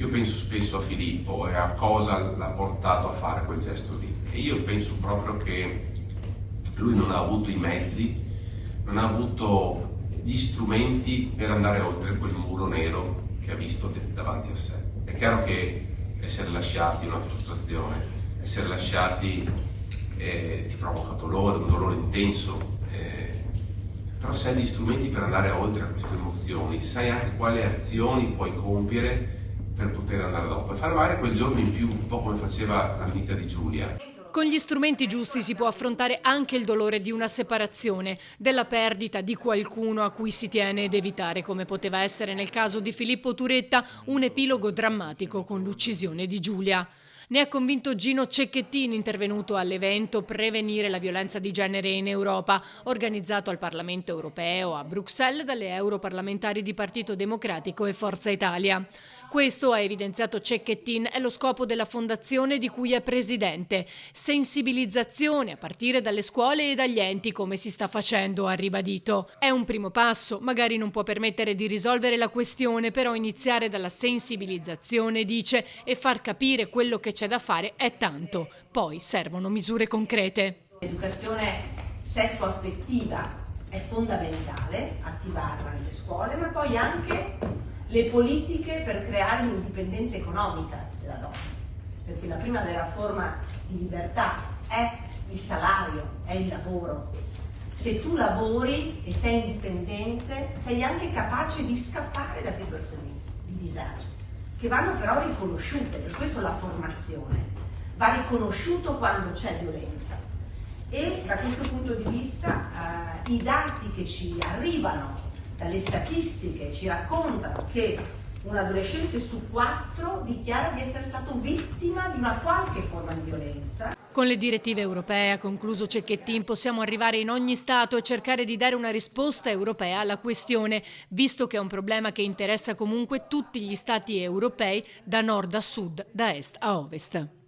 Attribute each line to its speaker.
Speaker 1: Io penso spesso a Filippo e a cosa l'ha portato a fare quel gesto lì. E io penso proprio che lui non ha avuto i mezzi, non ha avuto gli strumenti per andare oltre quel muro nero che ha visto davanti a sé. È chiaro che essere lasciati una frustrazione, essere lasciati ti provoca dolore, un dolore intenso, però se hai gli strumenti per andare oltre a queste emozioni, sai anche quali azioni puoi compiere per poter andare dopo e fare magari quel giorno in più, un po' come faceva l'amica di Giulia.
Speaker 2: Con gli strumenti giusti si può affrontare anche il dolore di una separazione, della perdita di qualcuno a cui si tiene ed evitare, come poteva essere nel caso di Filippo Turetta, un epilogo drammatico con l'uccisione di Giulia. Ne ha convinto Gino Cecchettin, intervenuto all'evento Prevenire la violenza di genere in Europa, organizzato al Parlamento europeo a Bruxelles dalle europarlamentari di Partito Democratico e Forza Italia. Questo, ha evidenziato Cecchettin, è lo scopo della fondazione di cui è presidente. Sensibilizzazione a partire dalle scuole e dagli enti, come si sta facendo, ha ribadito. È un primo passo, magari non può permettere di risolvere la questione, però iniziare dalla sensibilizzazione, dice, e far capire quello che c'è da fare è tanto. Poi servono misure concrete.
Speaker 3: L'educazione sesso-affettiva è fondamentale, attivarla nelle scuole, ma poi anche le politiche per creare l'indipendenza economica della donna, perché la prima vera forma di libertà è il salario, è il lavoro. Se tu lavori e sei indipendente, sei anche capace di scappare da situazioni di disagio, che vanno però riconosciute. Per questo la formazione va riconosciuto quando c'è violenza. E da questo punto di vista i dati che ci arrivano dalle statistiche ci raccontano che un adolescente su 4 dichiara di essere stato vittima di una qualche forma di violenza.
Speaker 2: Con le direttive europee, ha concluso Cecchettin, possiamo arrivare in ogni Stato e cercare di dare una risposta europea alla questione, visto che è un problema che interessa comunque tutti gli Stati europei, da nord a sud, da est a ovest.